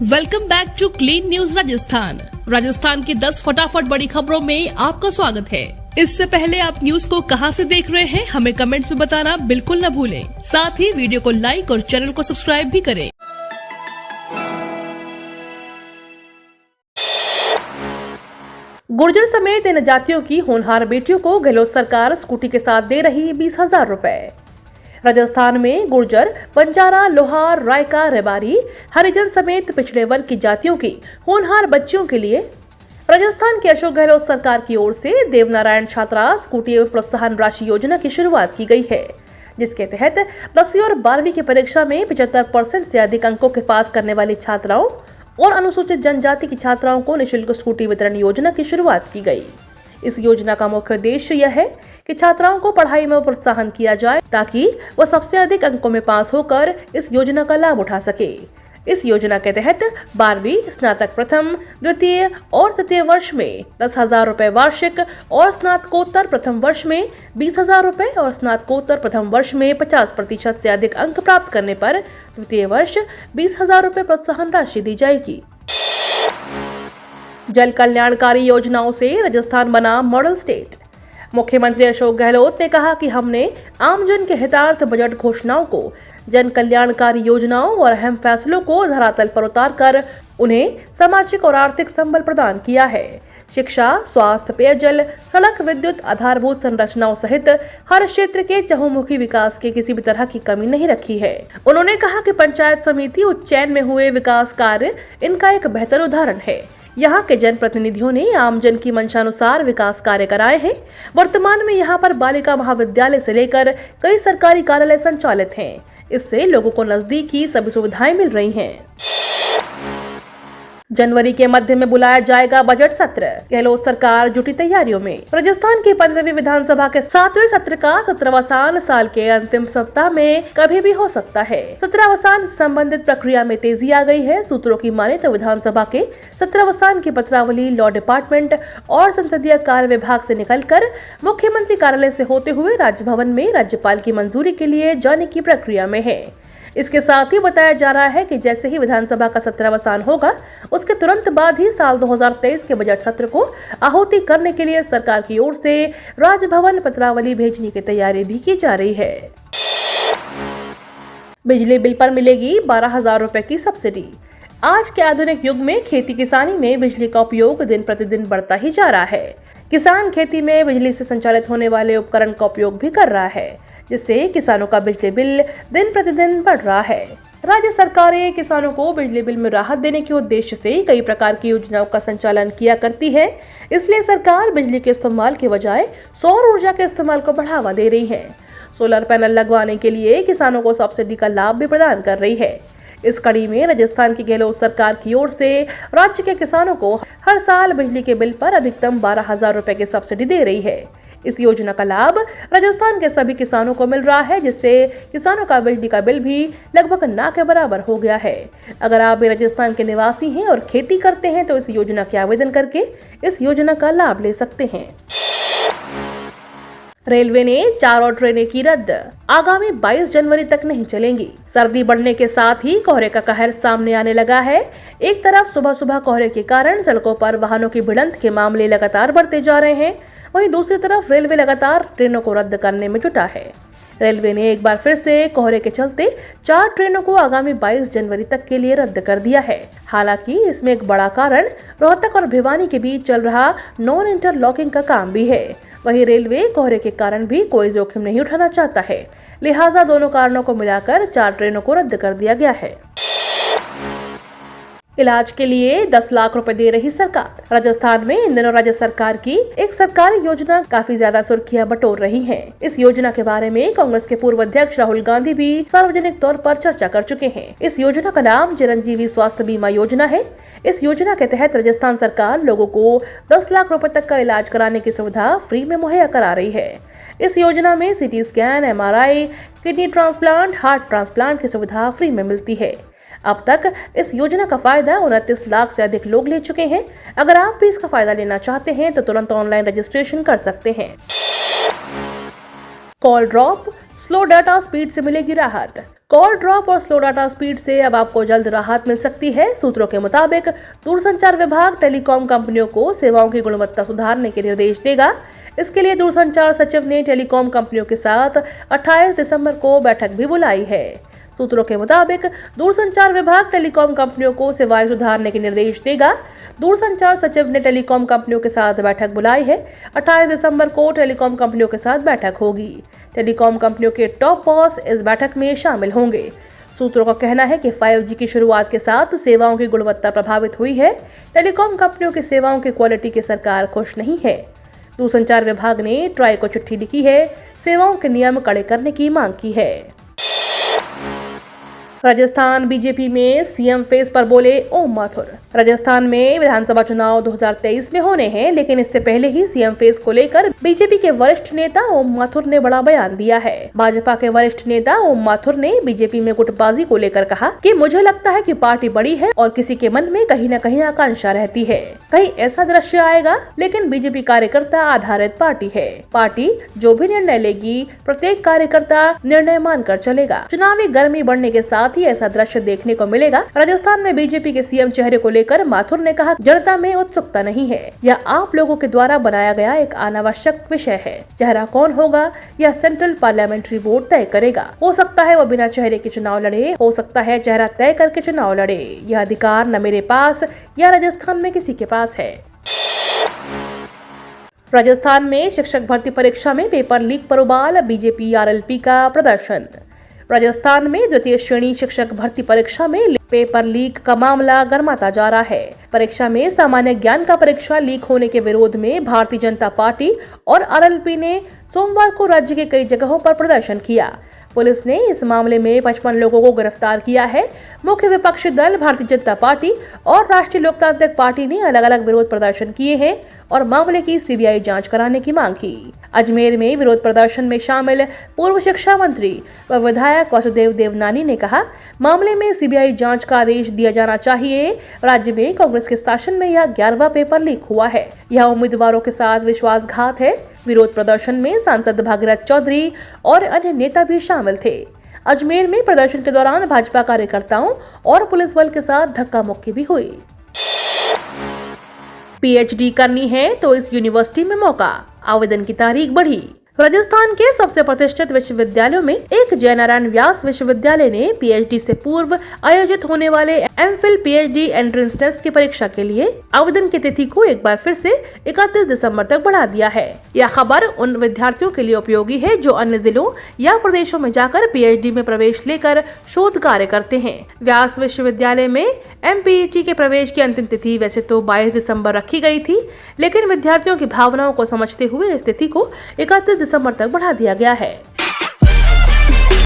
Welcome back to clean news Rajasthan की 10 फटाफट बड़ी खबरों में आपका स्वागत है। इससे पहले आप न्यूज को कहां से देख रहे हैं हमें कमेंट्स में बताना बिल्कुल न भूलें। साथ ही वीडियो को लाइक और चैनल को सब्सक्राइब भी करें। गुर्जर समेत इन जातियों की होनहार बेटियों को गहलोत सरकार स्कूटी के साथ दे रही 20,000 रुपए। राजस्थान में गुर्जर, बंजारा, लोहार, रायका, रेबारी, हरिजन समेत पिछड़े वर्ग की जातियों की होनहार बच्चियों के लिए राजस्थान की अशोक गहलोत सरकार की ओर से देवनारायण छात्रा स्कूटी एवं प्रोत्साहन राशि योजना की शुरुआत की गई है, जिसके तहत 10वीं और 12वीं की परीक्षा में 75% से अधिक अंकों के पास करने वाली छात्राओं और अनुसूचित जनजाति की छात्राओं को निःशुल्क स्कूटी वितरण योजना की शुरुआत की गई। इस योजना का मुख्य उद्देश्य यह है कि छात्राओं को पढ़ाई में प्रोत्साहन किया जाए ताकि वह सबसे अधिक अंकों में पास होकर इस योजना का लाभ उठा सके। इस योजना के तहत 12वीं, स्नातक प्रथम, द्वितीय और तृतीय वर्ष में 10,000 रुपए वार्षिक और स्नातकोत्तर प्रथम वर्ष में 20,000 रुपए और स्नातकोत्तर प्रथम वर्ष में 50% से अधिक अंक प्राप्त करने पर द्वितीय वर्ष 20,000 रुपए प्रोत्साहन राशि दी जाएगी। जल कल्याणकारी योजनाओं से राजस्थान बना मॉडल स्टेट। मुख्यमंत्री अशोक गहलोत ने कहा कि हमने आमजन के हितार्थ बजट घोषणाओं को, जन कल्याणकारी योजनाओं और अहम फैसलों को धरातल पर उतारकर उन्हें सामाजिक और आर्थिक संबल प्रदान किया है। शिक्षा, स्वास्थ्य, पेयजल, सड़क, विद्युत, आधारभूत संरचनाओं सहित हर क्षेत्र के चहुमुखी विकास के किसी भी तरह की कमी नहीं रखी है। उन्होंने कहा कि पंचायत समिति उज्जैन में हुए विकास कार्य इनका एक बेहतर उदाहरण है। यहाँ के जनप्रतिनिधियों ने आमजन की मंशानुसार विकास कार्य कराए हैं। वर्तमान में यहाँ पर बालिका महाविद्यालय से लेकर कई सरकारी कार्यालय संचालित हैं। इससे लोगों को नजदीक ही सभी सुविधाएं मिल रही हैं। जनवरी के मध्य में बुलाया जाएगा बजट सत्र, गहलोत सरकार जुटी तैयारियों में। राजस्थान की 15वीं विधानसभा के 7वें सत्र का सत्रावसान साल के अंतिम सप्ताह में कभी भी हो सकता है। सत्रावसान संबंधित प्रक्रिया में तेजी आ गई है। सूत्रों की माने तो विधानसभा के सत्रावसान की पत्रावली लॉ डिपार्टमेंट और संसदीय कार्य विभाग से निकलकर मुख्यमंत्री कार्यालय से होते हुए राजभवन में राज्यपाल की मंजूरी के लिए जाने की प्रक्रिया में है। इसके साथ ही बताया जा रहा है कि जैसे ही विधानसभा का सत्रावसान होगा, उसके तुरंत बाद ही साल 2023 के बजट सत्र को आहुति करने के लिए सरकार की ओर से राजभवन पत्रावली भेजने की तैयारी भी की जा रही है। बिजली बिल पर मिलेगी 12,000 रुपए की सब्सिडी। आज के आधुनिक युग में खेती किसानी में बिजली का उपयोग दिन प्रतिदिन बढ़ता ही जा रहा है। किसान खेती में बिजली से संचालित होने वाले उपकरण का उपयोग भी कर रहा है, जिससे किसानों का बिजली बिल दिन प्रतिदिन बढ़ रहा है। राज्य सरकारें किसानों को बिजली बिल में राहत देने के उद्देश्य से कई प्रकार की योजनाओं का संचालन किया करती है। इसलिए सरकार बिजली के इस्तेमाल के बजाय सौर ऊर्जा के इस्तेमाल को बढ़ावा दे रही है। सोलर पैनल लगवाने के लिए किसानों को सब्सिडी का लाभ भी प्रदान कर रही है। इस कड़ी में राजस्थान की गहलोत सरकार की ओर से राज्य के किसानों को हर साल बिजली के बिल पर अधिकतम 12,000 रुपए की सब्सिडी दे रही है। इस योजना का लाभ राजस्थान के सभी किसानों को मिल रहा है, जिससे किसानों का बिजली का बिल भी लगभग ना के बराबर हो गया है। अगर आप भी राजस्थान के निवासी हैं और खेती करते हैं तो इस योजना के आवेदन करके इस योजना का लाभ ले सकते हैं। रेलवे ने 4 और ट्रेनें की रद्द, आगामी 22 जनवरी तक नहीं चलेंगी। सर्दी बढ़ने के साथ ही कोहरे का कहर सामने आने लगा है। एक तरफ सुबह सुबह कोहरे के कारण सड़कों पर वाहनों की भिड़ंत के मामले लगातार बढ़ते जा रहे हैं, वहीं दूसरी तरफ रेलवे लगातार ट्रेनों को रद्द करने में जुटा है। रेलवे ने एक बार फिर से कोहरे के चलते 4 ट्रेनों को आगामी 22 जनवरी तक के लिए रद्द कर दिया है। हालांकि इसमें एक बड़ा कारण रोहतक और भिवानी के बीच चल रहा नॉन इंटरलॉकिंग का काम भी है। वहीं रेलवे कोहरे के कारण भी कोई जोखिम नहीं उठाना चाहता है, लिहाजा दोनों कारणों को मिलाकर 4 ट्रेनों को रद्द कर दिया गया है। इलाज के लिए 10 लाख रुपए दे रही सरकार। राजस्थान में इन दिनों राज्य सरकार की एक सरकारी योजना काफी ज्यादा सुर्खियां बटोर रही है। इस योजना के बारे में कांग्रेस के पूर्व अध्यक्ष राहुल गांधी भी सार्वजनिक तौर पर चर्चा कर चुके हैं। इस योजना का नाम चिरंजीवी स्वास्थ्य बीमा योजना है। इस योजना के तहत राजस्थान सरकार लोगों को 10 लाख रुपए तक का इलाज कराने की सुविधा फ्री में मुहैया करा रही है। इस योजना में CT scan, MRI, kidney transplant, heart transplant की सुविधा फ्री में मिलती है। अब तक इस योजना का फायदा 29 लाख से अधिक लोग ले चुके हैं। अगर आप भी इसका फायदा लेना चाहते हैं तो तुरंत ऑनलाइन रजिस्ट्रेशन कर सकते हैं। Call drop, slow data speed से मिलेगी राहत। कॉल ड्रॉप और स्लो डाटा स्पीड से अब आपको जल्द राहत मिल सकती है। सूत्रों के मुताबिक दूरसंचार विभाग टेलीकॉम कंपनियों को सेवाओं की गुणवत्ता सुधारने के निर्देश देगा। इसके लिए दूरसंचार सचिव ने टेलीकॉम कंपनियों के साथ 28 दिसंबर को बैठक भी बुलाई है। सूत्रों के मुताबिक दूरसंचार विभाग टेलीकॉम कंपनियों को सेवाएं सुधारने के निर्देश देगा। दूरसंचार सचिव ने टेलीकॉम कंपनियों के साथ बैठक बुलाई है। 28 दिसंबर को टेलीकॉम कंपनियों के साथ बैठक होगी। टेलीकॉम कंपनियों के टॉप बॉस इस बैठक में शामिल होंगे। सूत्रों का कहना है कि 5G की शुरुआत के साथ सेवाओं की गुणवत्ता प्रभावित हुई है। टेलीकॉम कंपनियों की सेवाओं की क्वालिटी की सरकार खुश नहीं है। दूरसंचार विभाग ने ट्राई को चिट्ठी लिखी है, सेवाओं के नियम कड़े करने की मांग की है। राजस्थान बीजेपी में सीएम फेस पर बोले ओम माथुर। राजस्थान में विधानसभा चुनाव 2023 में होने हैं, लेकिन इससे पहले ही सीएम फेस को लेकर बीजेपी के वरिष्ठ नेता ओम माथुर ने बड़ा बयान दिया है। भाजपा के वरिष्ठ नेता ओम माथुर ने बीजेपी में गुटबाजी को लेकर कहा कि मुझे लगता है कि पार्टी बड़ी है और किसी के मन में कहीं न कहीं आकांक्षा रहती है, कहीं ऐसा दृश्य आएगा, लेकिन बीजेपी कार्यकर्ता आधारित पार्टी है। पार्टी जो भी निर्णय लेगी प्रत्येक कार्यकर्ता निर्णय मानकर चलेगा। चुनावी गर्मी बढ़ने के साथ ही ऐसा दृश्य देखने को मिलेगा। राजस्थान में बीजेपी के सीएम चेहरे को लेकर माथुर ने कहा, जनता में उत्सुकता नहीं है, यह आप लोगों के द्वारा बनाया गया एक अनावश्यक विषय है। चेहरा कौन होगा यह सेंट्रल पार्लियामेंट्री बोर्ड तय करेगा। हो सकता है वो बिना चेहरे के चुनाव लड़े, हो सकता है चेहरा तय करके चुनाव लड़े। यह अधिकार न मेरे पास या राजस्थान में किसी के पास है। राजस्थान में शिक्षक भर्ती परीक्षा में पेपर लीक पर उबाल, बीजेपी आरएलपी का प्रदर्शन। राजस्थान में द्वितीय श्रेणी शिक्षक भर्ती परीक्षा में पेपर लीक का मामला गर्माता जा रहा है। परीक्षा में सामान्य ज्ञान का परीक्षा लीक होने के विरोध में भारतीय जनता पार्टी और आरएलपी ने सोमवार को राज्य के कई जगहों पर प्रदर्शन किया। पुलिस ने इस मामले में 55 लोगों को गिरफ्तार किया है। मुख्य विपक्षी दल भारतीय जनता पार्टी और राष्ट्रीय लोकतांत्रिक पार्टी ने अलग अलग विरोध प्रदर्शन किए हैं और मामले की सीबीआई जांच कराने की मांग की। अजमेर में विरोध प्रदर्शन में शामिल पूर्व शिक्षा मंत्री व विधायक वासुदेव देवनानी ने कहा, मामले में सीबीआई जांच का आदेश दिया जाना चाहिए। राज्य में कांग्रेस के शासन में यह 11वां पेपर लीक हुआ है। यह उम्मीदवारों के साथ विश्वासघात है। विरोध प्रदर्शन में सांसद भागीरथ चौधरी और अन्य नेता भी शामिल थे। अजमेर में प्रदर्शन के दौरान भाजपा कार्यकर्ताओं और पुलिस बल के साथ धक्का मुक्की भी हुई। पीएचडी करनी है तो इस यूनिवर्सिटी में मौका, आवेदन की तारीख बढ़ी। राजस्थान के सबसे प्रतिष्ठित विश्वविद्यालयों में एक जयनारायण व्यास विश्वविद्यालय ने पीएचडी से पूर्व आयोजित होने वाले एमफिल पीएचडी एंट्रेंस टेस्ट की परीक्षा के लिए आवेदन की तिथि को एक बार फिर से 31 दिसंबर तक बढ़ा दिया है। यह खबर उन विद्यार्थियों के लिए उपयोगी है जो अन्य जिलों या प्रदेशों में जाकर पीएचडी में प्रवेश लेकर शोध कार्य करते हैं। व्यास विश्वविद्यालय में एमपीएचडी के प्रवेश की अंतिम तिथि वैसे तो 22 दिसंबर रखी गई थी, लेकिन विद्यार्थियों की भावनाओं को समझते हुए इस तिथि को 31 दिसंबर तक बढ़ा दिया गया है।